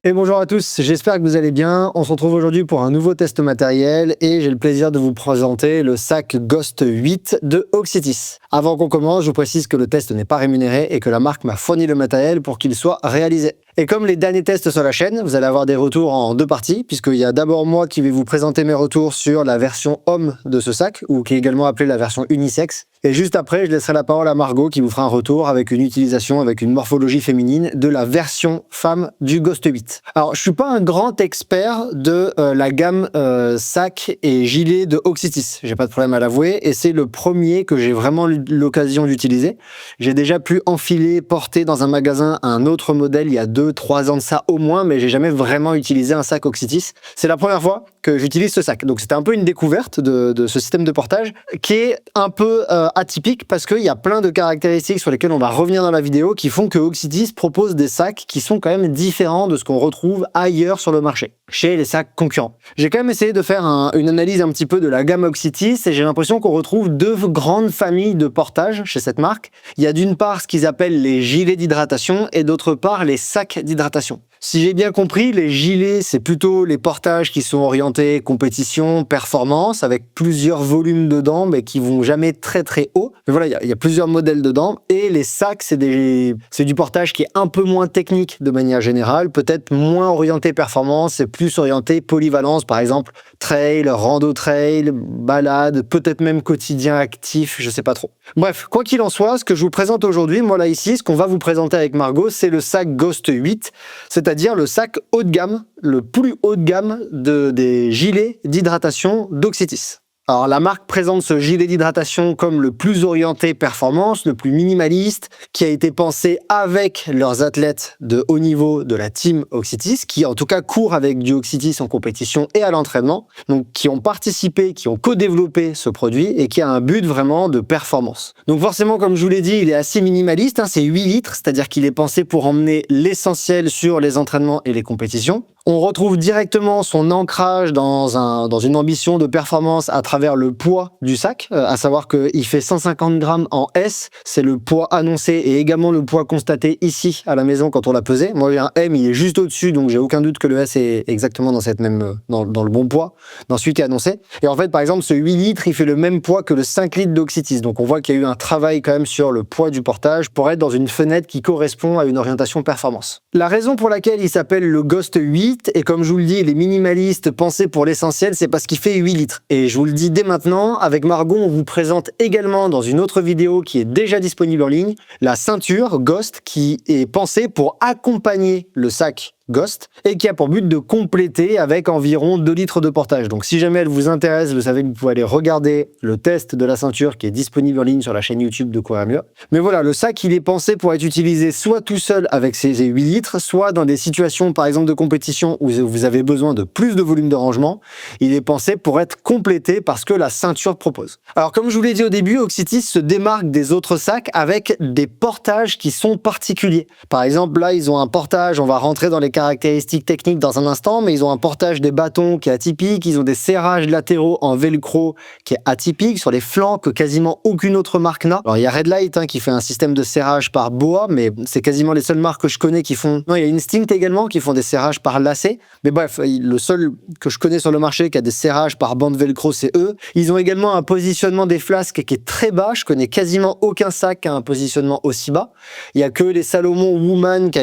Et bonjour à tous, j'espère que vous allez bien. On se retrouve aujourd'hui pour un nouveau test matériel et j'ai le plaisir de vous présenter le sac Ghost 8 de Auxitis. Avant qu'on commence, je vous précise que le test n'est pas rémunéré et que la marque m'a fourni le matériel pour qu'il soit réalisé. Et comme les derniers tests sur la chaîne, vous allez avoir des retours en deux parties, puisqu'il y a d'abord moi qui vais vous présenter mes retours sur la version homme de ce sac, ou qui est également appelée la version unisexe. Et juste après, je laisserai la parole à Margot qui vous fera un retour avec une utilisation, avec une morphologie féminine de la version femme du Ghost 8. Alors, je suis pas un grand expert de la gamme sac et gilet de Auxitis. J'ai pas de problème à l'avouer. Et c'est le premier que j'ai vraiment eu l'occasion d'utiliser. J'ai déjà pu enfiler, porter dans un magasin un autre modèle il y a 2-3 ans de ça au moins, mais j'ai jamais vraiment utilisé un sac Auxitis. C'est la première fois que j'utilise ce sac. Donc, c'était un peu une découverte de ce système de portage qui est un peu atypique parce qu'il y a plein de caractéristiques sur lesquelles on va revenir dans la vidéo qui font que Auxitis propose des sacs qui sont quand même différents de ce qu'on retrouve ailleurs sur le marché, chez les sacs concurrents. J'ai quand même essayé de faire une analyse un petit peu de la gamme Auxitis et j'ai l'impression qu'on retrouve deux grandes familles de portage chez cette marque. Il y a d'une part ce qu'ils appellent les gilets d'hydratation et d'autre part les sacs d'hydratation. Si j'ai bien compris, les gilets, c'est plutôt les portages qui sont orientés compétition, performance, avec plusieurs volumes dedans, mais qui vont jamais très haut. Mais voilà, il y a plusieurs modèles dedans. Et les sacs, c'est du portage qui est un peu moins technique de manière générale, peut-être moins orienté performance, et plus orienté polyvalence, par exemple, trail, rando trail, balade, peut-être même quotidien actif, je sais pas trop. Bref, quoi qu'il en soit, ce que je vous présente aujourd'hui, moi là ici, ce qu'on va vous présenter avec Margot, c'est le sac Ghost 8, c'est-à-dire le sac haut de gamme, le plus haut de gamme des gilets d'hydratation d'Auxitis. Alors la marque présente ce gilet d'hydratation comme le plus orienté performance, le plus minimaliste, qui a été pensé avec leurs athlètes de haut niveau de la team Auxitis, qui en tout cas courent avec du Auxitis en compétition et à l'entraînement, donc qui ont participé, qui ont co-développé ce produit et qui a un but vraiment de performance. Donc forcément, comme je vous l'ai dit, il est assez minimaliste, c'est 8 litres, c'est-à-dire qu'il est pensé pour emmener l'essentiel sur les entraînements et les compétitions. On retrouve directement son ancrage dans une ambition de performance à travers le poids du sac, à savoir qu'il fait 150 grammes en S, c'est le poids annoncé et également le poids constaté ici à la maison quand on l'a pesé. Moi j'ai un M, il est juste au-dessus, donc j'ai aucun doute que le S est exactement dans le bon poids, dans celui qui est annoncé. Et en fait, par exemple, ce 8 litres, il fait le même poids que le 5 litres d'Auxitis. Donc on voit qu'il y a eu un travail quand même sur le poids du portage pour être dans une fenêtre qui correspond à une orientation performance. La raison pour laquelle il s'appelle le Ghost 8, et comme je vous le dis, les minimalistes pensés pour l'essentiel, c'est parce qu'il fait 8 litres. Et je vous le dis dès maintenant, avec Margot, on vous présente également dans une autre vidéo qui est déjà disponible en ligne, la ceinture Ghost qui est pensée pour accompagner le sac Ghost et qui a pour but de compléter avec environ 2 litres de portage. Donc si jamais elle vous intéresse, vous savez que vous pouvez aller regarder le test de la ceinture qui est disponible en ligne sur la chaîne YouTube de Courir Mieux. Mais voilà, le sac il est pensé pour être utilisé soit tout seul avec ses 8 litres, soit dans des situations par exemple de compétition où vous avez besoin de plus de volume de rangement. Il est pensé pour être complété parce que la ceinture propose. Alors comme je vous l'ai dit au début, Auxitis se démarque des autres sacs avec des portages qui sont particuliers. Par exemple là ils ont un portage, on va rentrer dans les caractéristiques techniques dans un instant, mais ils ont un portage des bâtons qui est atypique, ils ont des serrages latéraux en velcro qui est atypique, sur les flancs que quasiment aucune autre marque n'a. Alors il y a Red Light qui fait un système de serrage par boa, mais c'est quasiment les seules marques que je connais qui font... Non, il y a Instinct également qui font des serrages par lacet, mais bref, le seul que je connais sur le marché qui a des serrages par bande velcro, c'est eux. Ils ont également un positionnement des flasques qui est très bas, je connais quasiment aucun sac qui a un positionnement aussi bas. Il y a que les Salomon Woman qui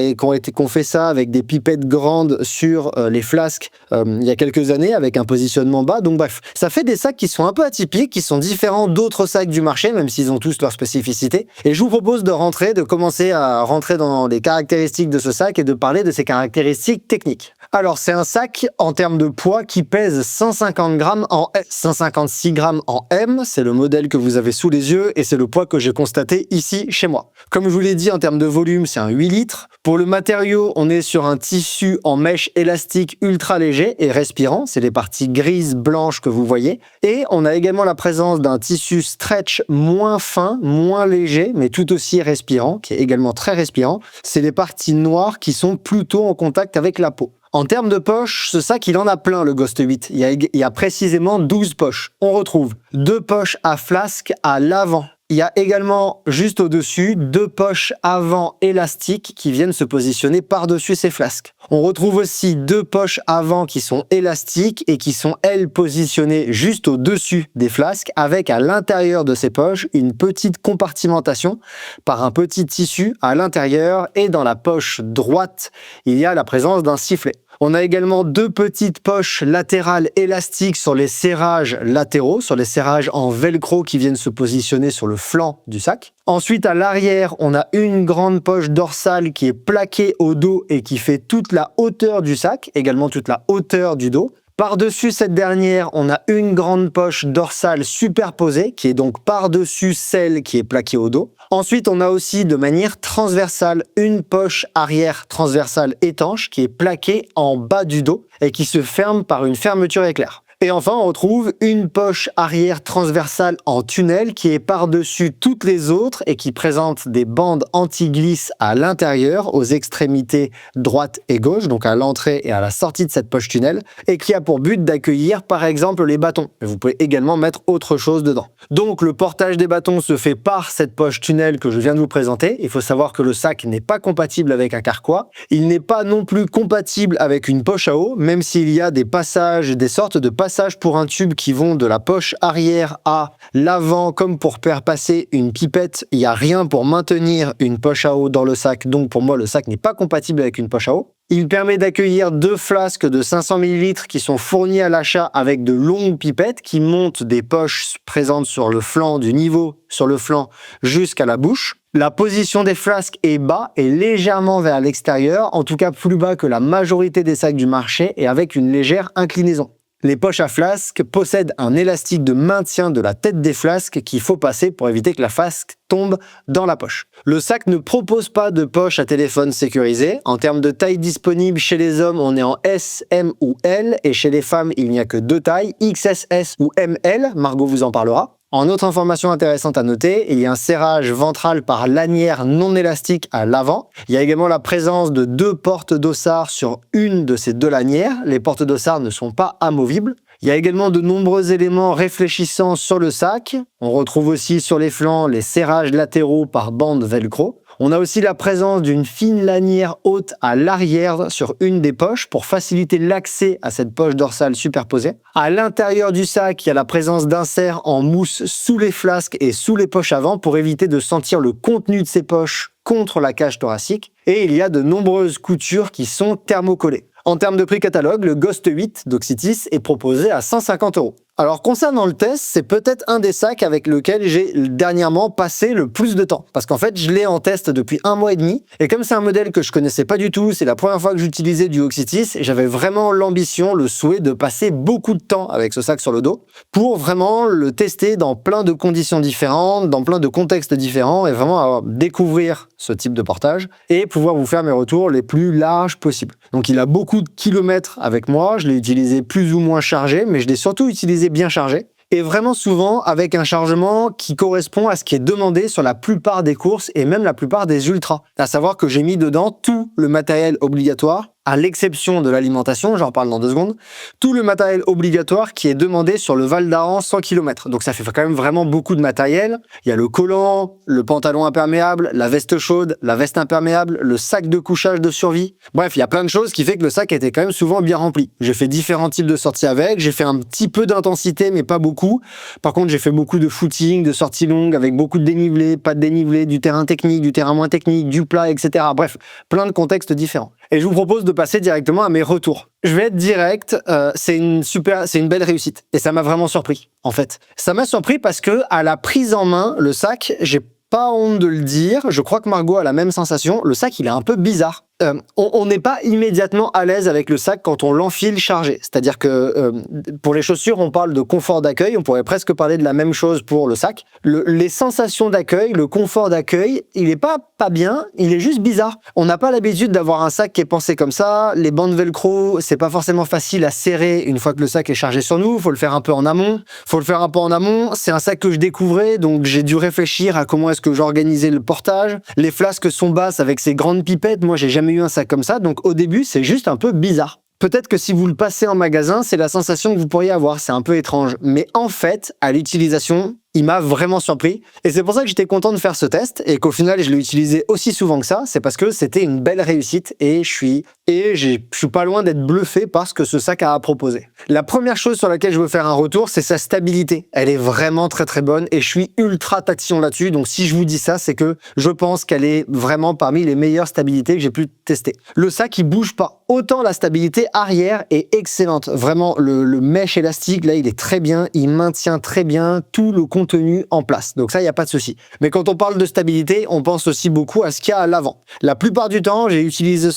ont fait ça avec des pipettes grandes sur les flasques il y a quelques années avec un positionnement bas. Donc bref, ça fait des sacs qui sont un peu atypiques, qui sont différents d'autres sacs du marché, même s'ils ont tous leurs spécificités. Et je vous propose de commencer à rentrer dans les caractéristiques de ce sac et de parler de ses caractéristiques techniques. Alors c'est un sac en termes de poids qui pèse 150 grammes en S, 156 grammes en M, c'est le modèle que vous avez sous les yeux et c'est le poids que j'ai constaté ici chez moi. Comme je vous l'ai dit, en termes de volume, c'est un 8 litres. Pour le matériau, on est sur un tissu en mèche élastique ultra léger et respirant, c'est les parties grises, blanches que vous voyez. Et on a également la présence d'un tissu stretch moins fin, moins léger, mais tout aussi respirant, qui est également très respirant. C'est les parties noires qui sont plutôt en contact avec la peau. En termes de poches, ce sac, il en a plein, le Ghost 8. Il y a précisément 12 poches. On retrouve 2 poches à flasque à l'avant Il y a également, juste au-dessus, 2 poches avant élastiques qui viennent se positionner par-dessus ces flasques. On retrouve aussi 2 poches avant qui sont élastiques et qui sont, elles, positionnées juste au-dessus des flasques, avec à l'intérieur de ces poches une petite compartimentation par un petit tissu à l'intérieur, et dans la poche droite, il y a la présence d'un sifflet. On a également 2 petites poches latérales élastiques sur les serrages latéraux, sur les serrages en velcro qui viennent se positionner sur le flanc du sac. Ensuite, à l'arrière, on a une grande poche dorsale qui est plaquée au dos et qui fait toute la hauteur du sac, également toute la hauteur du dos. Par-dessus cette dernière, on a une grande poche dorsale superposée, qui est donc par-dessus celle qui est plaquée au dos. Ensuite, on a aussi de manière transversale une poche arrière transversale étanche qui est plaquée en bas du dos et qui se ferme par une fermeture éclair. Et enfin, on retrouve une poche arrière transversale en tunnel qui est par-dessus toutes les autres et qui présente des bandes anti-glisse à l'intérieur, aux extrémités droite et gauche, donc à l'entrée et à la sortie de cette poche tunnel, et qui a pour but d'accueillir par exemple les bâtons. Mais vous pouvez également mettre autre chose dedans. Donc le portage des bâtons se fait par cette poche tunnel que je viens de vous présenter. Il faut savoir que le sac n'est pas compatible avec un carquois. Il n'est pas non plus compatible avec une poche à eau, même s'il y a des passages, des sortes de passages pour un tube qui vont de la poche arrière à l'avant, comme pour faire passer une pipette. Il n'y a rien pour maintenir une poche à eau dans le sac, donc pour moi le sac n'est pas compatible avec une poche à eau. Il permet d'accueillir 2 flasques de 500 ml qui sont fournies à l'achat avec de longues pipettes qui montent des poches présentes sur le flanc, du niveau sur le flanc jusqu'à la bouche. La position des flasques est bas et légèrement vers l'extérieur, en tout cas plus bas que la majorité des sacs du marché et avec une légère inclinaison. Les poches à flasques possèdent un élastique de maintien de la tête des flasques qu'il faut passer pour éviter que la flasque tombe dans la poche. Le sac ne propose pas de poche à téléphone sécurisée. En termes de taille disponible, chez les hommes, on est en S, M ou L, et chez les femmes, il n'y a que 2 tailles, XS ou ML, Margot vous en parlera. En autre information intéressante à noter, il y a un serrage ventral par lanière non élastique à l'avant. Il y a également la présence de 2 portes dossards sur une de ces 2 lanières. Les portes dossards ne sont pas amovibles. Il y a également de nombreux éléments réfléchissants sur le sac. On retrouve aussi sur les flancs les serrages latéraux par bande velcro. On a aussi la présence d'une fine lanière haute à l'arrière sur une des poches pour faciliter l'accès à cette poche dorsale superposée. À l'intérieur du sac, il y a la présence d'inserts en mousse sous les flasques et sous les poches avant pour éviter de sentir le contenu de ces poches contre la cage thoracique. Et il y a de nombreuses coutures qui sont thermocollées. En termes de prix catalogue, le Ghost 8 d'Oxytis est proposé à 150 €. Alors concernant le test, c'est peut-être un des sacs avec lequel j'ai dernièrement passé le plus de temps. Parce qu'en fait, je l'ai en test depuis 1 mois et demi. Et comme c'est un modèle que je connaissais pas du tout, c'est la première fois que j'utilisais du Oxytis, et j'avais vraiment l'ambition, le souhait de passer beaucoup de temps avec ce sac sur le dos pour vraiment le tester dans plein de conditions différentes, dans plein de contextes différents, et vraiment découvrir ce type de portage et pouvoir vous faire mes retours les plus larges possibles. Donc il a beaucoup de kilomètres avec moi, je l'ai utilisé plus ou moins chargé, mais je l'ai surtout utilisé bien chargé, et vraiment souvent avec un chargement qui correspond à ce qui est demandé sur la plupart des courses et même la plupart des ultras. À savoir que j'ai mis dedans tout le matériel obligatoire, à l'exception de l'alimentation, j'en reparle dans 2 secondes, tout le matériel obligatoire qui est demandé sur le Val d'Aran 100 km. Donc ça fait quand même vraiment beaucoup de matériel. Il y a le collant, le pantalon imperméable, la veste chaude, la veste imperméable, le sac de couchage de survie. Bref, il y a plein de choses qui fait que le sac était quand même souvent bien rempli. J'ai fait différents types de sorties avec, j'ai fait un petit peu d'intensité mais pas beaucoup. Par contre, j'ai fait beaucoup de footing, de sorties longues avec beaucoup de dénivelé, pas de dénivelé, du terrain technique, du terrain moins technique, du plat, etc. Bref, plein de contextes différents. Et je vous propose de passer directement à mes retours. Je vais être direct, c'est une belle réussite. Et ça m'a vraiment surpris, en fait. Ça m'a surpris parce que à la prise en main, le sac, j'ai pas honte de le dire, je crois que Margot a la même sensation, le sac il est un peu bizarre. On n'est pas immédiatement à l'aise avec le sac quand on l'enfile chargé. C'est-à-dire que pour les chaussures, on parle de confort d'accueil, on pourrait presque parler de la même chose pour le sac. Les sensations d'accueil, le confort d'accueil, il est pas bien, il est juste bizarre. On n'a pas l'habitude d'avoir un sac qui est pensé comme ça, les bandes velcro, c'est pas forcément facile à serrer une fois que le sac est chargé sur nous, faut le faire un peu en amont. C'est un sac que je découvrais, donc j'ai dû réfléchir à comment est-ce que j'organisais le portage. Les flasques sont basses avec ces grandes pipettes, moi j'ai jamais eu un sac comme ça, donc au début c'est juste un peu bizarre. Peut-être que si vous le passez en magasin, c'est la sensation que vous pourriez avoir, c'est un peu étrange. Mais en fait, à l'utilisation, il m'a vraiment surpris. Et c'est pour ça que j'étais content de faire ce test et qu'au final, je l'ai utilisé aussi souvent que ça. C'est parce que c'était une belle réussite et je suis pas loin d'être bluffé par ce que ce sac a à proposer. La première chose sur laquelle je veux faire un retour, c'est sa stabilité. Elle est vraiment très très bonne et je suis ultra taxation là-dessus. Donc si je vous dis ça, c'est que je pense qu'elle est vraiment parmi les meilleures stabilités que j'ai pu tester. Le sac, il bouge pas. Autant la stabilité arrière est excellente. Vraiment, le mesh élastique, là, il est très bien. Il maintient très bien tout le contenu en place. Donc ça, il n'y a pas de souci. Mais quand on parle de stabilité, on pense aussi beaucoup à ce qu'il y a à l'avant. La plupart du temps, j'ai utilisé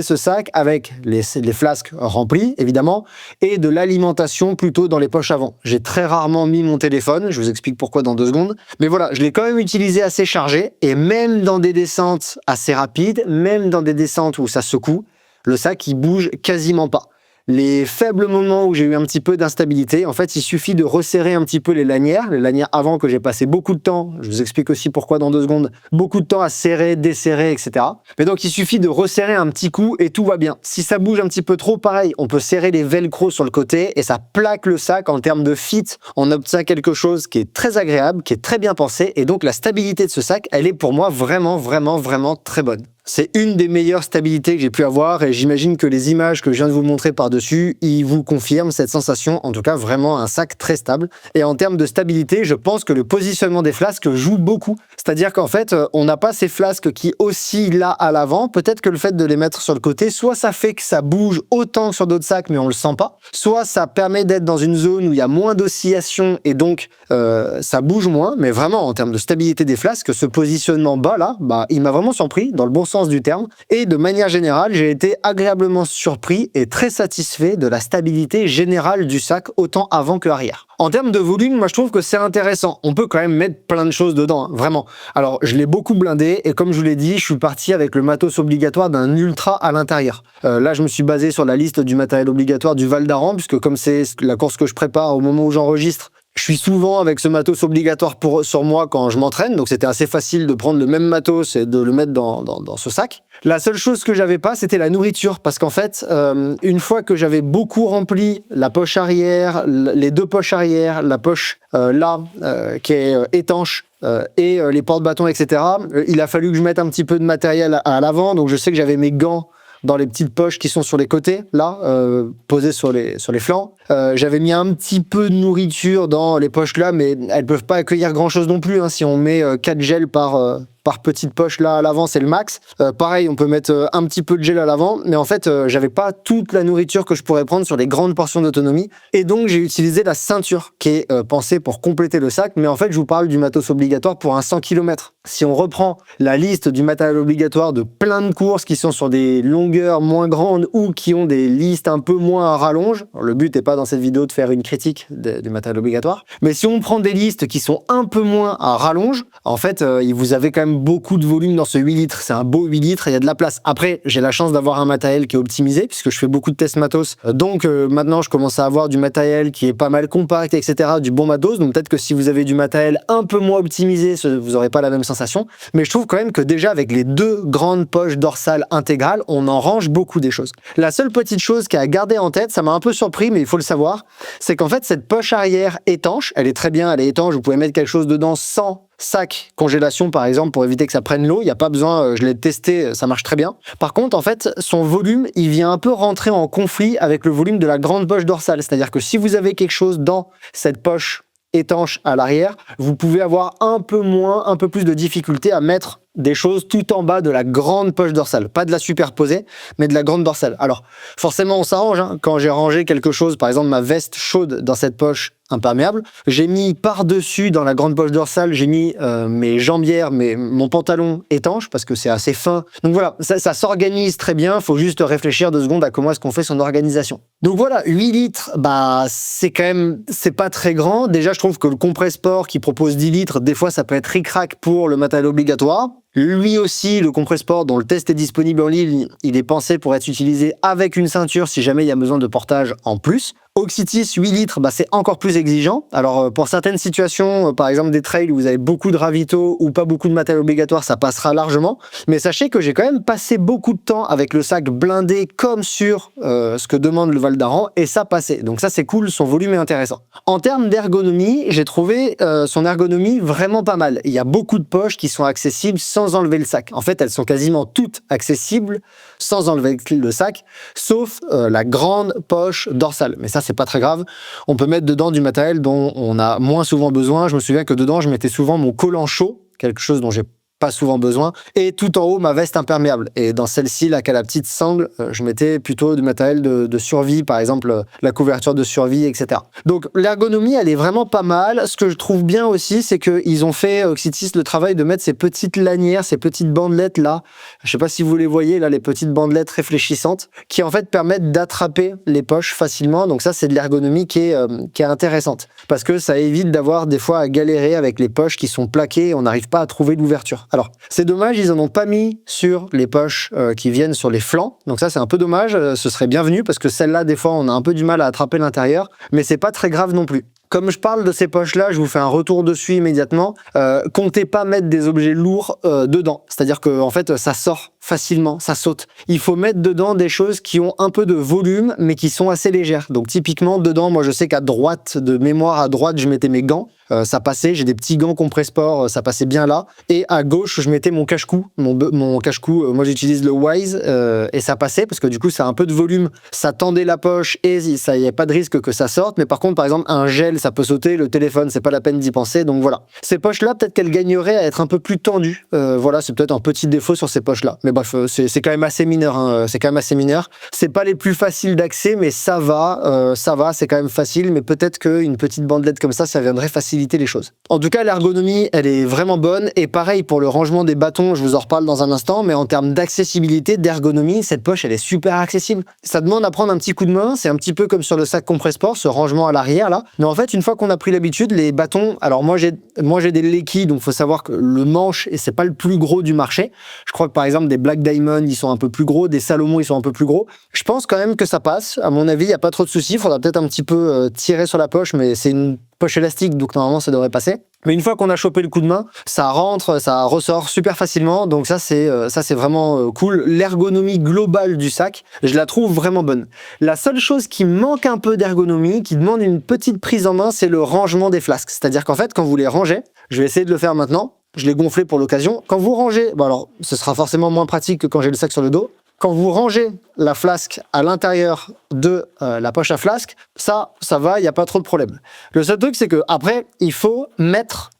ce sac avec les flasques remplies, évidemment, et de l'alimentation plutôt dans les poches avant. J'ai très rarement mis mon téléphone. Je vous explique pourquoi dans 2 secondes. Mais voilà, je l'ai quand même utilisé assez chargé. Et même dans des descentes assez rapides, même dans des descentes où ça secoue, le sac, il bouge quasiment pas. Les faibles moments où j'ai eu un petit peu d'instabilité, en fait, il suffit de resserrer un petit peu les lanières avant que j'ai passé beaucoup de temps, je vous explique aussi pourquoi dans 2 secondes, beaucoup de temps à serrer, desserrer, etc. Mais donc, il suffit de resserrer un petit coup et tout va bien. Si ça bouge un petit peu trop, pareil, on peut serrer les velcro sur le côté et ça plaque le sac en termes de fit. On obtient quelque chose qui est très agréable, qui est très bien pensé et donc la stabilité de ce sac, elle est pour moi vraiment, vraiment, vraiment très bonne. C'est une des meilleures stabilités que j'ai pu avoir et j'imagine que les images que je viens de vous montrer par-dessus, ils vous confirment cette sensation, en tout cas vraiment un sac très stable. Et en termes de stabilité, je pense que le positionnement des flasques joue beaucoup. C'est-à-dire qu'en fait, on n'a pas ces flasques qui oscillent là à l'avant. Peut-être que le fait de les mettre sur le côté, soit ça fait que ça bouge autant que sur d'autres sacs mais on le sent pas, soit ça permet d'être dans une zone où il y a moins d'oscillation et donc ça bouge moins. Mais vraiment, en termes de stabilité des flasques, ce positionnement bas là, il m'a vraiment surpris dans le bon sens du terme et de manière générale j'ai été agréablement surpris et très satisfait de la stabilité générale du sac autant avant que arrière. En termes de volume, moi je trouve que c'est intéressant, on peut quand même mettre plein de choses dedans, hein, vraiment. Alors je l'ai beaucoup blindé et comme je vous l'ai dit, je suis parti avec le matos obligatoire d'un ultra à l'intérieur. Là je me suis basé sur la liste du matériel obligatoire du Val d'Aran puisque comme c'est la course que je prépare au moment où j'enregistre, je suis souvent avec ce matos obligatoire sur moi quand je m'entraîne, donc c'était assez facile de prendre le même matos et de le mettre dans ce sac. La seule chose que j'avais pas, c'était la nourriture, parce qu'en fait, une fois que j'avais beaucoup rempli la poche arrière, les 2 poches arrière, la poche qui est étanche, et les porte-bâtons, etc., il a fallu que je mette un petit peu de matériel à l'avant, donc je sais que j'avais mes gants dans les petites poches qui sont sur les côtés, là, posées sur les flancs. J'avais mis un petit peu de nourriture dans les poches là, mais elles peuvent pas accueillir grand chose non plus, hein. Si on met 4 gels par petite poche là à l'avant, c'est le max. Pareil, on peut mettre un petit peu de gel à l'avant, mais en fait, j'avais pas toute la nourriture que je pourrais prendre sur les grandes portions d'autonomie. Et donc, j'ai utilisé la ceinture qui est pensée pour compléter le sac. Mais en fait, je vous parle du matos obligatoire pour un 100 km. Si on reprend la liste du matériel obligatoire de plein de courses qui sont sur des longueurs moins grandes ou qui ont des listes un peu moins à rallonge, alors, le but n'est pas dans cette vidéo de faire une critique du matériel obligatoire, mais si on prend des listes qui sont un peu moins à rallonge, en fait, vous avez quand même beaucoup de volume dans ce 8 litres. C'est un beau 8 litres et il y a de la place. Après, j'ai la chance d'avoir un matériel qui est optimisé puisque je fais beaucoup de tests matos. Donc maintenant, je commence à avoir du matériel qui est pas mal compact, etc., du bon matos. Donc peut-être que si vous avez du matériel un peu moins optimisé, vous n'aurez pas la même sensation. Mais je trouve quand même que déjà avec les 2 grandes poches dorsales intégrales, on en range beaucoup des choses. La seule petite chose qui a à garder en tête, ça m'a un peu surpris, mais il faut le savoir, c'est qu'en fait, cette poche arrière étanche, elle est très bien, elle est étanche, vous pouvez mettre quelque chose dedans sans sac congélation par exemple pour éviter que ça prenne l'eau, il n'y a pas besoin, je l'ai testé, ça marche très bien. Par contre en fait son volume il vient un peu rentrer en conflit avec le volume de la grande poche dorsale, c'est-à-dire que si vous avez quelque chose dans cette poche étanche à l'arrière, vous pouvez avoir un peu plus de difficulté à mettre des choses tout en bas de la grande poche dorsale. Pas de la superposer, mais de la grande dorsale. Alors, forcément, on s'arrange, hein. Quand j'ai rangé quelque chose, par exemple ma veste chaude dans cette poche imperméable, j'ai mis par-dessus, dans la grande poche dorsale, j'ai mis mes jambières, mon pantalon étanche, parce que c'est assez fin. Donc voilà, ça s'organise très bien, faut juste réfléchir 2 secondes à comment est-ce qu'on fait son organisation. Donc voilà, 8 litres, c'est pas très grand. Déjà, je trouve que le Compressport qui propose 10 litres, des fois, ça peut être ric-rac pour le matériel obligatoire. Lui aussi, le Compressport, dont le test est disponible en ligne, il est pensé pour être utilisé avec une ceinture si jamais il y a besoin de portage en plus. Oxytis 8 litres, c'est encore plus exigeant. Alors pour certaines situations, par exemple des trails où vous avez beaucoup de ravitaux ou pas beaucoup de matériel obligatoire, ça passera largement. Mais sachez que j'ai quand même passé beaucoup de temps avec le sac blindé comme sur ce que demande le Val d'Aran, et ça passait. Donc ça c'est cool, son volume est intéressant. En termes d'ergonomie, j'ai trouvé son ergonomie vraiment pas mal. Il y a beaucoup de poches qui sont accessibles sans enlever le sac. En fait, elles sont quasiment toutes accessibles sans enlever le sac, sauf la grande poche dorsale. Mais ça, c'est pas très grave. On peut mettre dedans du matériel dont on a moins souvent besoin. Je me souviens que dedans, je mettais souvent mon collant chaud, quelque chose dont j'ai pas souvent besoin, et tout en haut ma veste imperméable. Et dans celle-ci, là, qui a la petite sangle, je mettais plutôt du matériel de survie, par exemple la couverture de survie, etc. Donc l'ergonomie, elle est vraiment pas mal. Ce que je trouve bien aussi, c'est qu'ils ont fait, Oxytis, le travail de mettre ces petites lanières, ces petites bandelettes là, je sais pas si vous les voyez là, les petites bandelettes réfléchissantes, qui en fait permettent d'attraper les poches facilement. Donc ça, c'est de l'ergonomie qui est intéressante, parce que ça évite d'avoir des fois à galérer avec les poches qui sont plaquées et on n'arrive pas à trouver l'ouverture. Alors, c'est dommage, ils en ont pas mis sur les poches qui viennent sur les flancs. Donc ça, c'est un peu dommage. Ce serait bienvenu parce que celle-là, des fois, on a un peu du mal à attraper l'intérieur. Mais c'est pas très grave non plus. Comme je parle de ces poches-là, je vous fais un retour dessus immédiatement. Comptez pas mettre des objets lourds dedans. C'est-à-dire que en fait, ça sort facilement, ça saute. Il faut mettre dedans des choses qui ont un peu de volume, mais qui sont assez légères. Donc typiquement, dedans, moi je sais qu'à droite, de mémoire à droite, je mettais mes gants. Ça passait, j'ai des petits gants Compressport, ça passait bien là. Et à gauche, je mettais mon cache-cou. Mon cache-cou, moi j'utilise le Wise, et ça passait parce que du coup, ça a un peu de volume. Ça tendait la poche et il n'y a pas de risque que ça sorte. Mais par contre, par exemple, un gel, ça peut sauter. Le téléphone, c'est pas la peine d'y penser. Donc voilà. Ces poches-là, peut-être qu'elles gagneraient à être un peu plus tendues. Voilà, c'est peut-être un petit défaut sur ces poches-là. Mais bref, c'est quand même assez mineur. Hein. C'est quand même assez mineur. C'est pas les plus faciles d'accès, mais ça va. C'est quand même facile. Mais peut-être qu'une petite bandelette comme ça viendrait faciliter les choses. En tout cas, l'ergonomie, elle est vraiment bonne. Et pareil pour le rangement des bâtons, je vous en reparle dans un instant. Mais en termes d'accessibilité, d'ergonomie, cette poche, elle est super accessible. Ça demande à prendre un petit coup de main. C'est un petit peu comme sur le sac Compressport, ce rangement à l'arrière là. Mais en fait, une fois qu'on a pris l'habitude, les bâtons. Alors moi, j'ai des Lecky, donc faut savoir que le manche, et c'est pas le plus gros du marché. Je crois que par exemple des Black Diamond, ils sont un peu plus gros, des Salomon, ils sont un peu plus gros. Je pense quand même que ça passe. À mon avis, il y a pas trop de soucis. Il faudra peut-être un petit peu tirer sur la poche, mais c'est une poche élastique, donc normalement ça devrait passer. Mais une fois qu'on a chopé le coup de main, ça rentre, ça ressort super facilement. Donc ça c'est vraiment cool. L'ergonomie globale du sac, je la trouve vraiment bonne. La seule chose qui manque un peu d'ergonomie, qui demande une petite prise en main, c'est le rangement des flasques. C'est-à-dire qu'en fait, quand vous les rangez, je vais essayer de le faire maintenant. Je l'ai gonflé pour l'occasion. Quand vous rangez, bon alors, ce sera forcément moins pratique que quand j'ai le sac sur le dos. Quand vous rangez la flasque à l'intérieur de la poche à flasque, ça va, il n'y a pas trop de problème. Le seul truc, c'est que après, il faut mettre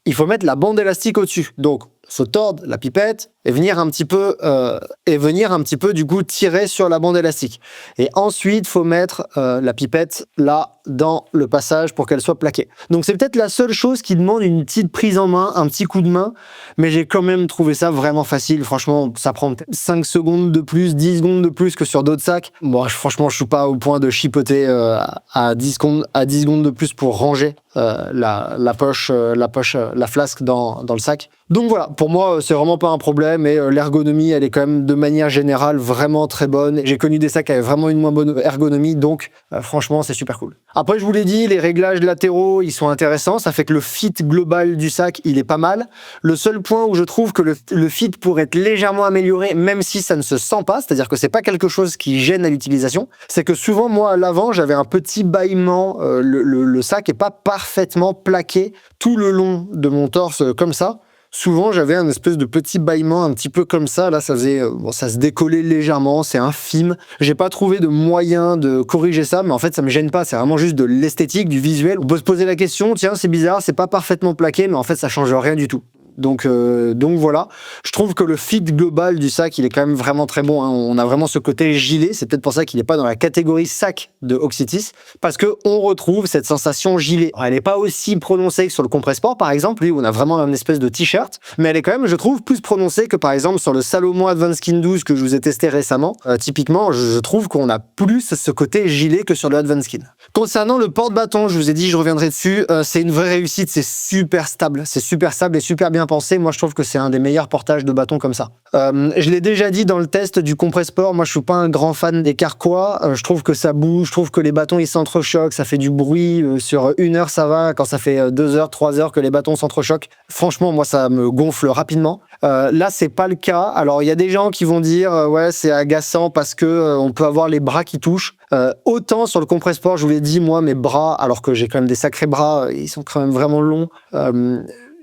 la bande élastique au-dessus. Donc, il faut tordre la pipette et venir un petit peu du coup tirer sur la bande élastique. Et ensuite, il faut mettre la pipette là dans le passage pour qu'elle soit plaquée. Donc c'est peut-être la seule chose qui demande une petite prise en main, un petit coup de main, mais j'ai quand même trouvé ça vraiment facile. Franchement, ça prend peut-être 5 secondes de plus, 10 secondes de plus que sur d'autres sacs. Bon, franchement, je suis pas au point de chipoter à 10 secondes de plus pour ranger la flasque dans le sac. Donc voilà, pour moi, c'est vraiment pas un problème et l'ergonomie, elle est quand même de manière générale vraiment très bonne. J'ai connu des sacs avec vraiment une moins bonne ergonomie, donc franchement, c'est super cool. Après, je vous l'ai dit, les réglages latéraux, ils sont intéressants. Ça fait que le fit global du sac, il est pas mal. Le seul point où je trouve que le fit pourrait être légèrement amélioré, même si ça ne se sent pas, c'est-à-dire que c'est pas quelque chose qui gêne à l'utilisation, c'est que souvent, moi, à l'avant, j'avais un petit bâillement. Le sac est pas parfaitement plaqué tout le long de mon torse comme ça. Souvent, j'avais un espèce de petit bâillement un petit peu comme ça. Là, ça se décollait légèrement, c'est infime. J'ai pas trouvé de moyen de corriger ça, mais en fait, ça me gêne pas. C'est vraiment juste de l'esthétique, du visuel. On peut se poser la question, tiens, c'est bizarre, c'est pas parfaitement plaqué, mais en fait, ça change rien du tout. Donc voilà, je trouve que le fit global du sac, il est quand même vraiment très bon. Hein. On a vraiment ce côté gilet, c'est peut-être pour ça qu'il n'est pas dans la catégorie sac de Oxytis, parce qu'on retrouve cette sensation gilet. Alors, elle n'est pas aussi prononcée que sur le Compressport, par exemple, lui, où on a vraiment une espèce de t-shirt, mais elle est quand même, je trouve, plus prononcée que par exemple sur le Salomon Advanced Skin 12 que je vous ai testé récemment. Typiquement, je trouve qu'on a plus ce côté gilet que sur le Advanced Skin. Concernant le porte-bâton, je vous ai dit, je reviendrai dessus, c'est une vraie réussite, c'est super stable et super bien pensez. Moi, je trouve que c'est un des meilleurs portages de bâton comme ça. Je l'ai déjà dit dans le test du Compressport, moi, je suis pas un grand fan des carquois. Je trouve que ça bouge, je trouve que les bâtons, ils s'entrechoquent, ça fait du bruit. Sur 1 heure, ça va. Quand ça fait 2 heures, 3 heures que les bâtons s'entrechoquent, franchement, moi, ça me gonfle rapidement. Là, c'est pas le cas. Alors, il y a des gens qui vont dire ouais, c'est agaçant parce que on peut avoir les bras qui touchent. Autant sur le Compressport, je vous l'ai dit, moi, mes bras, alors que j'ai quand même des sacrés bras, ils sont quand même vraiment longs.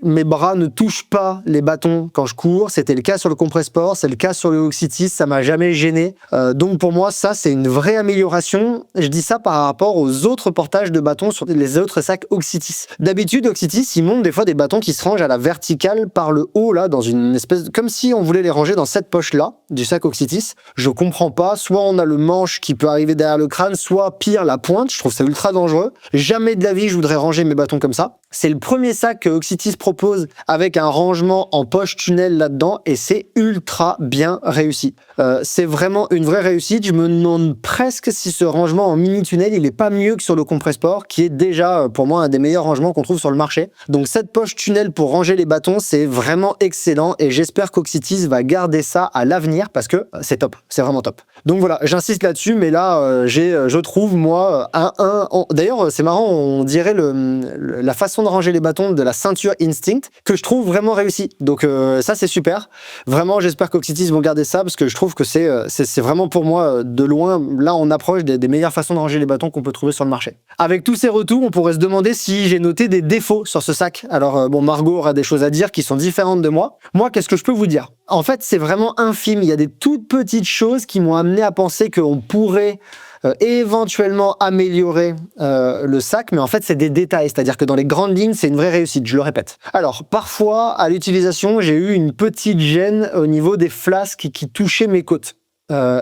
Mes bras ne touchent pas les bâtons quand je cours. C'était le cas sur le Compressport, c'est le cas sur le Oxytis, ça m'a jamais gêné. Donc pour moi, ça, c'est une vraie amélioration. Je dis ça par rapport aux autres portages de bâtons sur les autres sacs Oxytis. D'habitude, Oxytis, ils montent des fois des bâtons qui se rangent à la verticale par le haut, là, dans une espèce comme si on voulait les ranger dans cette poche-là du sac Oxytis. Je comprends pas. Soit on a le manche qui peut arriver derrière le crâne, soit pire, la pointe. Je trouve ça ultra dangereux. Jamais de la vie, je voudrais ranger mes bâtons comme ça. C'est le premier sac que Oxytis propose avec un rangement en poche tunnel là-dedans et c'est ultra bien réussi. C'est vraiment une vraie réussite. Je me demande presque si ce rangement en mini tunnel, il est pas mieux que sur le Compressport, qui est déjà pour moi un des meilleurs rangements qu'on trouve sur le marché. Donc cette poche tunnel pour ranger les bâtons, c'est vraiment excellent et j'espère qu'Oxytis va garder ça à l'avenir parce que c'est top, c'est vraiment top. Donc voilà, j'insiste là-dessus, mais là je trouve moi d'ailleurs c'est marrant, on dirait la façon de ranger les bâtons de la ceinture Instinct que je trouve vraiment réussi. Donc ça c'est super. Vraiment, j'espère qu'Oxytis vont garder ça parce que je trouve que c'est vraiment pour moi de loin, là on approche des meilleures façons de ranger les bâtons qu'on peut trouver sur le marché. Avec tous ces retours, on pourrait se demander si j'ai noté des défauts sur ce sac. Alors bon, Margot aura des choses à dire qui sont différentes de moi. Moi, qu'est-ce que je peux vous dire? En fait, c'est vraiment infime. Il y a des toutes petites choses qui m'ont amené à penser qu'on pourrait éventuellement améliorer le sac, mais en fait c'est des détails, c'est-à-dire que dans les grandes lignes c'est une vraie réussite, je le répète. Alors parfois à l'utilisation j'ai eu une petite gêne au niveau des flasques qui touchaient mes côtes.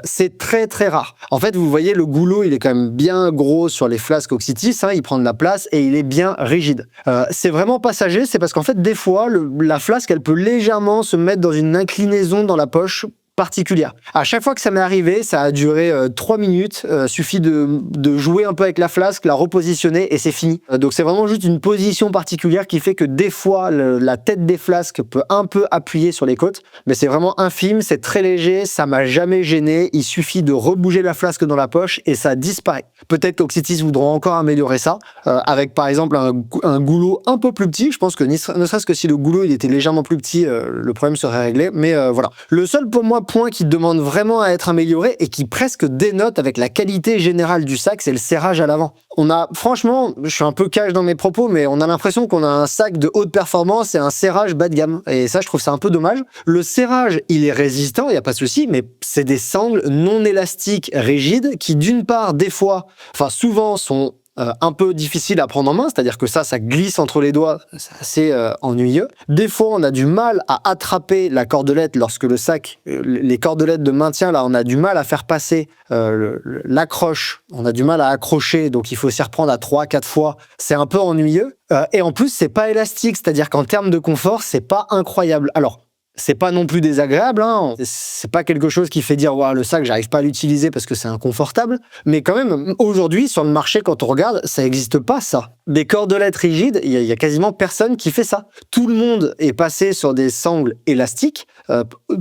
C'est très très rare. En fait, vous voyez, le goulot, il est quand même bien gros sur les flasques Oxytis, hein, il prend de la place et il est bien rigide. C'est vraiment passager, c'est parce qu'en fait, des fois, la flasque, elle peut légèrement se mettre dans une inclinaison dans la poche particulière. À chaque fois que ça m'est arrivé, ça a duré 3 minutes, suffit de jouer un peu avec la flasque, la repositionner et c'est fini. Donc c'est vraiment juste une position particulière qui fait que des fois la tête des flasques peut un peu appuyer sur les côtes, mais c'est vraiment infime, c'est très léger, ça m'a jamais gêné, il suffit de rebouger la flasque dans la poche et ça disparaît. Peut-être qu'Oxytis voudront encore améliorer ça, avec par exemple un goulot un peu plus petit. Je pense que ne serait-ce que si le goulot il était légèrement plus petit, le problème serait réglé, mais voilà. Le seul pour moi point qui demande vraiment à être amélioré et qui presque dénote avec la qualité générale du sac, c'est le serrage à l'avant. On a, franchement, je suis un peu cash dans mes propos, mais on a l'impression qu'on a un sac de haute performance et un serrage bas de gamme. Et ça, je trouve ça un peu dommage. Le serrage, il est résistant, il n'y a pas de souci, mais c'est des sangles non élastiques rigides qui, d'une part, des fois, enfin souvent, sont un peu difficile à prendre en main, c'est-à-dire que ça glisse entre les doigts, c'est assez ennuyeux. Des fois, on a du mal à attraper la cordelette lorsque le sac, les cordelettes de maintien, là, on a du mal à faire passer l'accroche, on a du mal à accrocher, donc il faut s'y reprendre à 3-4 fois, c'est un peu ennuyeux. Et en plus, c'est pas élastique, c'est-à-dire qu'en termes de confort, c'est pas incroyable. Alors, c'est pas non plus désagréable, hein. C'est pas quelque chose qui fait dire ouais, le sac, j'arrive pas à l'utiliser parce que c'est inconfortable. Mais quand même, aujourd'hui, sur le marché, quand on regarde, ça n'existe pas, ça. Des cordelettes rigides, il y a quasiment personne qui fait ça. Tout le monde est passé sur des sangles élastiques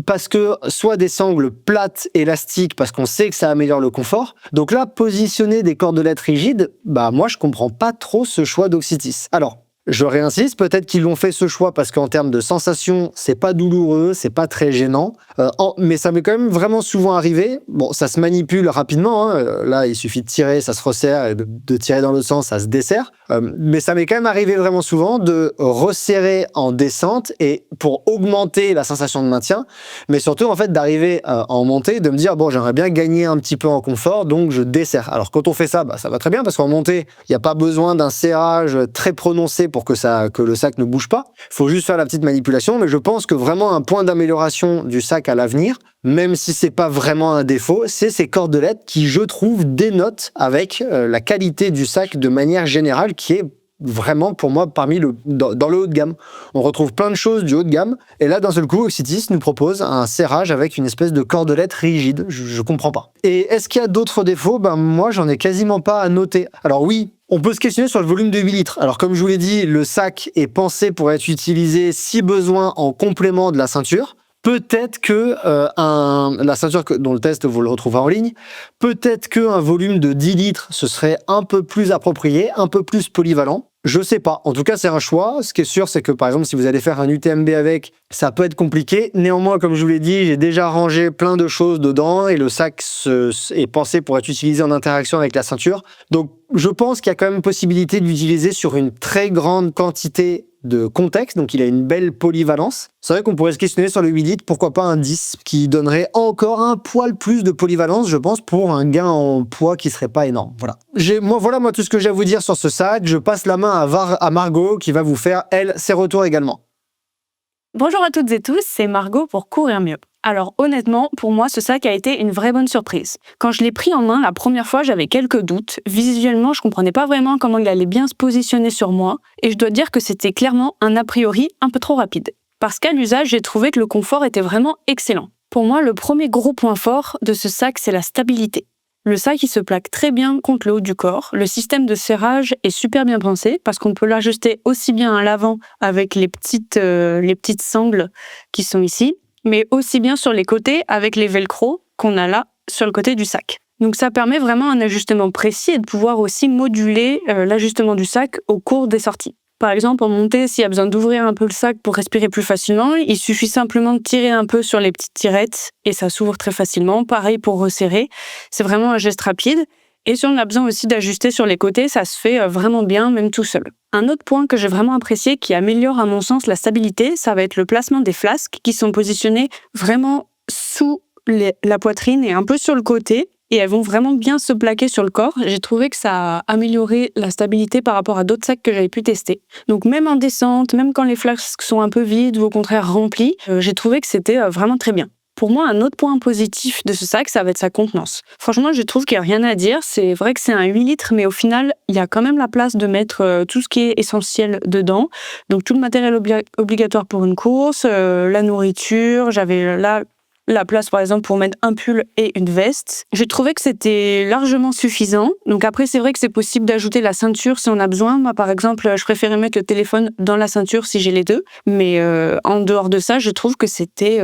parce que soit des sangles plates élastiques parce qu'on sait que ça améliore le confort. Donc là, positionner des cordelettes rigides, bah moi, je comprends pas trop ce choix d'Oxytis. Alors, je réinsiste, peut-être qu'ils l'ont fait ce choix parce qu'en termes de sensation, c'est pas douloureux, c'est pas très gênant, mais ça m'est quand même vraiment souvent arrivé. Bon, ça se manipule rapidement, hein. Là, il suffit de tirer, ça se resserre, et de tirer dans l'autre sens, ça se desserre. Mais ça m'est quand même arrivé vraiment souvent de resserrer en descente et pour augmenter la sensation de maintien, mais surtout en fait d'arriver en montée, de me dire bon, j'aimerais bien gagner un petit peu en confort, donc je desserre. Alors quand on fait ça, bah, ça va très bien parce qu'en montée, il n'y a pas besoin d'un serrage très prononcé pour que le sac ne bouge pas. Il faut juste faire la petite manipulation, mais je pense que vraiment un point d'amélioration du sac à l'avenir, même si c'est pas vraiment un défaut, c'est ces cordelettes qui, je trouve, dénotent avec la qualité du sac de manière générale, qui est vraiment pour moi dans le haut de gamme. On retrouve plein de choses du haut de gamme, et là d'un seul coup Oxytis nous propose un serrage avec une espèce de cordelette rigide. Je comprends pas. Et est-ce qu'il y a d'autres défauts? Ben moi j'en ai quasiment pas à noter. Alors oui, On peut se questionner sur le volume de 8 litres. Alors comme je vous l'ai dit, le sac est pensé pour être utilisé si besoin en complément de la ceinture. Peut-être que la ceinture dont le test, vous le retrouverez en ligne, peut-être qu'un volume de 10 litres, ce serait un peu plus approprié, un peu plus polyvalent. Je sais pas. En tout cas, c'est un choix. Ce qui est sûr, c'est que par exemple, si vous allez faire un UTMB avec, ça peut être compliqué. Néanmoins, comme je vous l'ai dit, j'ai déjà rangé plein de choses dedans et le sac est pensé pour être utilisé en interaction avec la ceinture. Donc, je pense qu'il y a quand même possibilité d'utiliser sur une très grande quantité de contexte, donc il a une belle polyvalence. C'est vrai qu'on pourrait se questionner sur le 8 litres, pourquoi pas un 10 qui donnerait encore un poil plus de polyvalence, je pense, pour un gain en poids qui serait pas énorme. Voilà. Moi tout ce que j'ai à vous dire sur ce sac. Je passe la main à Margot qui va vous faire, elle, ses retours également. Bonjour à toutes et tous, c'est Margot pour Courir Mieux. Alors honnêtement, pour moi, ce sac a été une vraie bonne surprise. Quand je l'ai pris en main la première fois, j'avais quelques doutes. Visuellement, je comprenais pas vraiment comment il allait bien se positionner sur moi, et je dois dire que c'était clairement un a priori un peu trop rapide. Parce qu'à l'usage, j'ai trouvé que le confort était vraiment excellent. Pour moi, le premier gros point fort de ce sac, c'est la stabilité. Le sac, il se plaque très bien contre le haut du corps. Le système de serrage est super bien pensé parce qu'on peut l'ajuster aussi bien à l'avant avec les petites sangles qui sont ici, mais aussi bien sur les côtés avec les velcro qu'on a là sur le côté du sac. Donc ça permet vraiment un ajustement précis et de pouvoir aussi moduler l'ajustement du sac au cours des sorties. Par exemple, en montée, s'il y a besoin d'ouvrir un peu le sac pour respirer plus facilement, il suffit simplement de tirer un peu sur les petites tirettes et ça s'ouvre très facilement. Pareil pour resserrer, c'est vraiment un geste rapide. Et si on a besoin aussi d'ajuster sur les côtés, ça se fait vraiment bien, même tout seul. Un autre point que j'ai vraiment apprécié qui améliore à mon sens la stabilité, ça va être le placement des flasques qui sont positionnées vraiment sous la poitrine et un peu sur le côté. Et elles vont vraiment bien se plaquer sur le corps. J'ai trouvé que ça a amélioré la stabilité par rapport à d'autres sacs que j'avais pu tester. Donc même en descente, même quand les flasques sont un peu vides ou au contraire remplies, j'ai trouvé que c'était vraiment très bien. Pour moi, un autre point positif de ce sac, ça va être sa contenance. Franchement, je trouve qu'il n'y a rien à dire. C'est vrai que c'est un 8 litres, mais au final, il y a quand même la place de mettre tout ce qui est essentiel dedans. Donc tout le matériel obligatoire pour une course, la nourriture, j'avais là la place par exemple pour mettre un pull et une veste. J'ai trouvé que c'était largement suffisant. Donc après c'est vrai que c'est possible d'ajouter la ceinture si on a besoin. Moi par exemple je préférais mettre le téléphone dans la ceinture si j'ai les deux. Mais en dehors de ça je trouve que c'était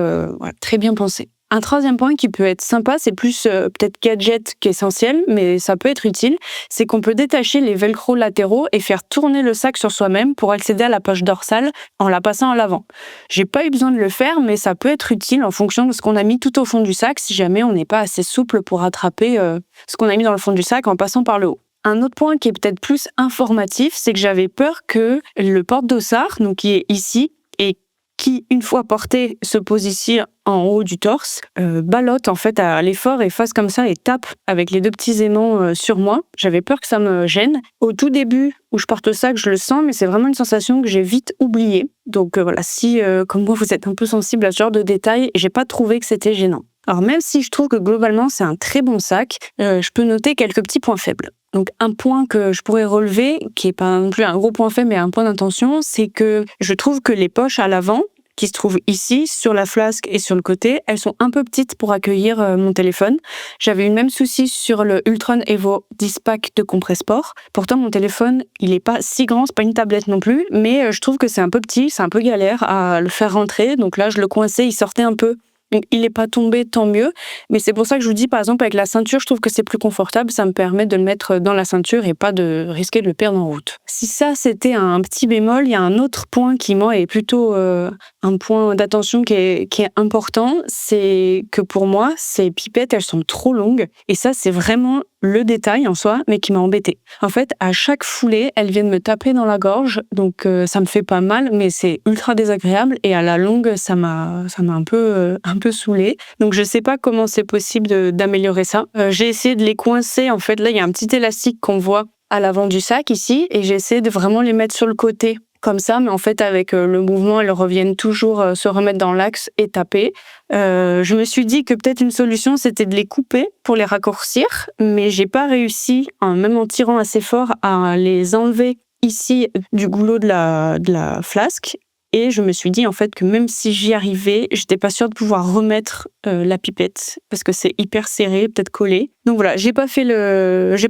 très bien pensé. Un troisième point qui peut être sympa, c'est plus peut-être gadget qu'essentiel, mais ça peut être utile, c'est qu'on peut détacher les velcro latéraux et faire tourner le sac sur soi-même pour accéder à la poche dorsale en la passant à l'avant. J'ai pas eu besoin de le faire, mais ça peut être utile en fonction de ce qu'on a mis tout au fond du sac, si jamais on n'est pas assez souple pour attraper ce qu'on a mis dans le fond du sac en passant par le haut. Un autre point qui est peut-être plus informatif, c'est que j'avais peur que le porte-dossard, donc qui est ici, et qui, une fois porté, se positionne en haut du torse, ballotte en fait à l'effort et fasse comme ça et tape avec les deux petits aimants sur moi. J'avais peur que ça me gêne. Au tout début où je porte le sac, je le sens, mais c'est vraiment une sensation que j'ai vite oubliée. Donc voilà, si comme moi vous êtes un peu sensible à ce genre de détails, j'ai pas trouvé que c'était gênant. Alors même si je trouve que globalement c'est un très bon sac, je peux noter quelques petits points faibles. Donc un point que je pourrais relever, qui est pas non plus un gros point faible mais un point d'intention, c'est que je trouve que les poches à l'avant, qui se trouvent ici, sur la flasque et sur le côté, elles sont un peu petites pour accueillir mon téléphone. J'avais eu le même souci sur le Ultron Evo 10 Pack de Compressport. Pourtant, mon téléphone, il est pas si grand, c'est pas une tablette non plus, mais je trouve que c'est un peu petit, c'est un peu galère à le faire rentrer. Donc là, je le coinçais, il sortait un peu. Donc, il n'est pas tombé, tant mieux. Mais c'est pour ça que je vous dis, par exemple, avec la ceinture, je trouve que c'est plus confortable. Ça me permet de le mettre dans la ceinture et pas de risquer de le perdre en route. Si ça, c'était un petit bémol, il y a un autre point qui, moi, est plutôt un point d'attention qui est important. C'est que pour moi, ces pipettes, elles sont trop longues. Et ça, c'est vraiment le détail en soi, mais qui m'a embêtée. En fait, à chaque foulée, elles viennent me taper dans la gorge. Donc, ça me fait pas mal, mais c'est ultra désagréable. Et à la longue, ça m'a un peu saoulée. Donc, je sais pas comment c'est possible d'améliorer ça. J'ai essayé de les coincer. En fait, là, il y a un petit élastique qu'on voit à l'avant du sac ici. Et j'ai essayé de vraiment les mettre sur le côté comme ça. Mais en fait, avec le mouvement, elles reviennent toujours se remettre dans l'axe et taper. Je me suis dit que peut-être une solution, c'était de les couper pour les raccourcir. Mais j'ai pas réussi, même en tirant assez fort, à les enlever ici du goulot de la flasque. et je me suis dit en fait que même si j'y arrivais, j'étais pas sûre de pouvoir remettre la pipette parce que c'est hyper serré, peut-être collé. Donc voilà, j'ai pas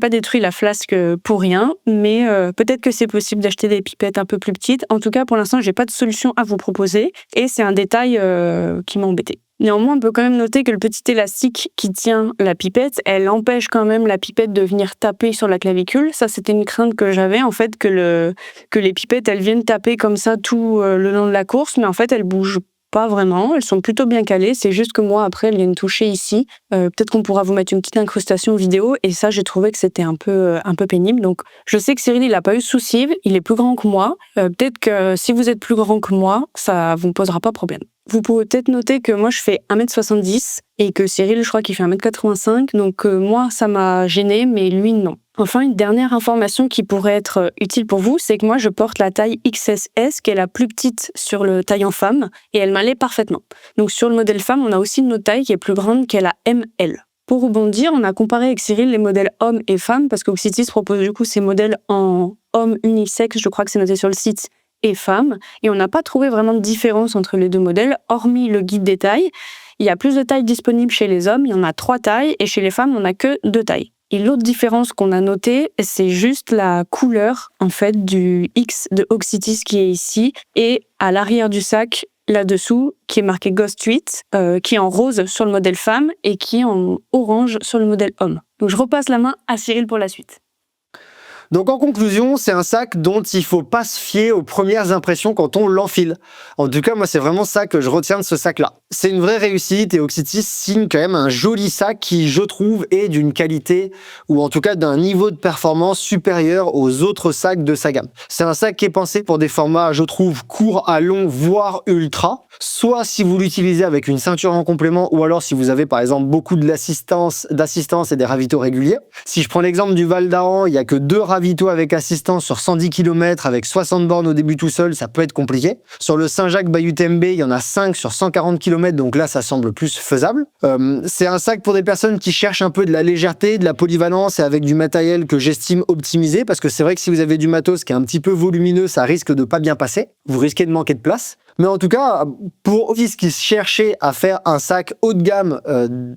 détruit la flasque pour rien, mais peut-être que c'est possible d'acheter des pipettes un peu plus petites. En tout cas, pour l'instant, j'ai pas de solution à vous proposer et c'est un détail qui m'a embêtée. Néanmoins, on peut quand même noter que le petit élastique qui tient la pipette, elle empêche quand même la pipette de venir taper sur la clavicule. Ça, c'était une crainte que j'avais, en fait, que les pipettes, elles viennent taper comme ça tout le long de la course, mais en fait, elles bougent pas vraiment. Elles sont plutôt bien calées. C'est juste que moi, après, elles viennent toucher ici. Peut-être qu'on pourra vous mettre une petite incrustation vidéo. Et ça, j'ai trouvé que c'était un peu pénible. Donc, je sais que Cyril, il a pas eu de souci. Il est plus grand que moi. Peut-être que si vous êtes plus grand que moi, ça vous posera pas problème. Vous pouvez peut-être noter que moi, je fais 1m70 et que Cyril, je crois qu'il fait 1m85. Donc, moi, ça m'a gênée, mais lui, non. Enfin, une dernière information qui pourrait être utile pour vous, c'est que moi, je porte la taille XSS, qui est la plus petite sur le taille en femme, et elle m'allait parfaitement. Donc, sur le modèle femme, on a aussi une autre taille qui est plus grande, qui est la ML. Pour rebondir, on a comparé avec Cyril les modèles hommes et femmes, parce qu'Oxytis propose du coup ces modèles en homme unisexe, je crois que c'est noté sur le site, et femmes, et on n'a pas trouvé vraiment de différence entre les deux modèles, hormis le guide des tailles. Il y a plus de tailles disponibles chez les hommes, il y en a 3 tailles, et chez les femmes, on n'a que 2 tailles. Et l'autre différence qu'on a notée, c'est juste la couleur en fait du X de Oxytis qui est ici, et à l'arrière du sac, là-dessous, qui est marqué Ghost 8, qui est en rose sur le modèle femme, et qui est en orange sur le modèle homme. Donc je repasse la main à Cyril pour la suite. Donc en conclusion, c'est un sac dont il faut pas se fier aux premières impressions quand on l'enfile. En tout cas, moi, c'est vraiment ça que je retiens de ce sac-là. C'est une vraie réussite et Oxytis signe quand même un joli sac qui, je trouve, est d'une qualité ou en tout cas d'un niveau de performance supérieur aux autres sacs de sa gamme. C'est un sac qui est pensé pour des formats, je trouve, courts à longs, voire ultra. Soit si vous l'utilisez avec une ceinture en complément ou alors si vous avez par exemple beaucoup d'assistance et des ravitaux réguliers. Si je prends l'exemple du Val d'Aran, il n'y a que 2 ravitaux avec assistance sur 110 km avec 60 bornes au début tout seul, ça peut être compliqué. Sur le Saint-Jacques-Bayou-Tembe, il y en a 5 sur 140 km, donc là ça semble plus faisable. C'est un sac pour des personnes qui cherchent un peu de la légèreté, de la polyvalence et avec du matériel que j'estime optimisé parce que c'est vrai que si vous avez du matos qui est un petit peu volumineux, ça risque de pas bien passer. Vous risquez de manquer de place. Mais en tout cas, pour Oxytis qui cherchait à faire un sac haut de gamme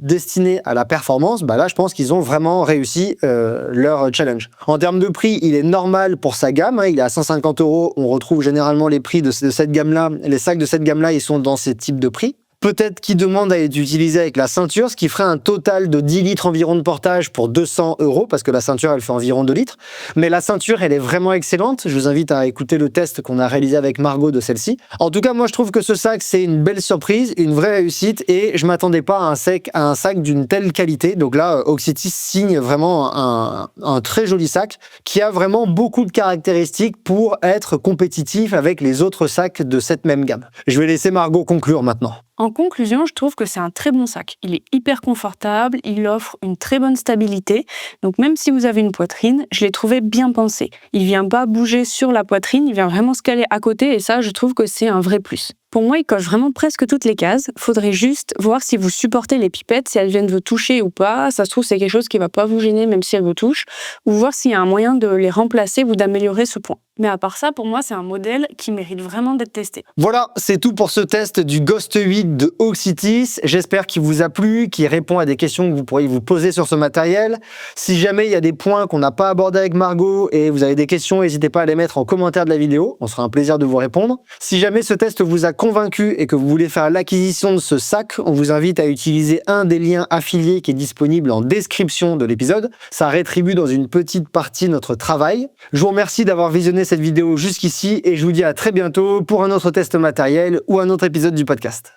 destiné à la performance, bah là, je pense qu'ils ont vraiment réussi leur challenge. En termes de prix, il est normal pour sa gamme. Hein, il est à 150 €. On retrouve généralement les prix de cette gamme-là. Les sacs de cette gamme-là, ils sont dans ces types de prix. Peut-être qu'il demande à être utilisé avec la ceinture, ce qui ferait un total de 10 litres environ de portage pour 200 €, parce que la ceinture, elle fait environ 2 litres. Mais la ceinture, elle est vraiment excellente. Je vous invite à écouter le test qu'on a réalisé avec Margot de celle-ci. En tout cas, moi, je trouve que ce sac, c'est une belle surprise, une vraie réussite, et je m'attendais pas à un sac d'une telle qualité. Donc là, Oxytis signe vraiment un très joli sac qui a vraiment beaucoup de caractéristiques pour être compétitif avec les autres sacs de cette même gamme. Je vais laisser Margot conclure maintenant. En conclusion, je trouve que c'est un très bon sac. Il est hyper confortable, il offre une très bonne stabilité. Donc même si vous avez une poitrine, je l'ai trouvé bien pensé. Il vient pas bouger sur la poitrine, il vient vraiment se caler à côté et ça, je trouve que c'est un vrai plus. Pour moi, il coche vraiment presque toutes les cases. Faudrait juste voir si vous supportez les pipettes, si elles viennent vous toucher ou pas. Ça se trouve, c'est quelque chose qui va pas vous gêner même si elles vous touchent. Ou voir s'il y a un moyen de les remplacer ou d'améliorer ce point. Mais à part ça, pour moi, c'est un modèle qui mérite vraiment d'être testé. Voilà, c'est tout pour ce test du Ghost 8 de Oxytis. J'espère qu'il vous a plu, qu'il répond à des questions que vous pourriez vous poser sur ce matériel. Si jamais il y a des points qu'on n'a pas abordés avec Margot et vous avez des questions, n'hésitez pas à les mettre en commentaire de la vidéo. On sera un plaisir de vous répondre. Si jamais ce test vous a convaincu et que vous voulez faire l'acquisition de ce sac, on vous invite à utiliser un des liens affiliés qui est disponible en description de l'épisode. Ça rétribue dans une petite partie notre travail. Je vous remercie d'avoir visionné cette vidéo jusqu'ici et je vous dis à très bientôt pour un autre test matériel ou un autre épisode du podcast.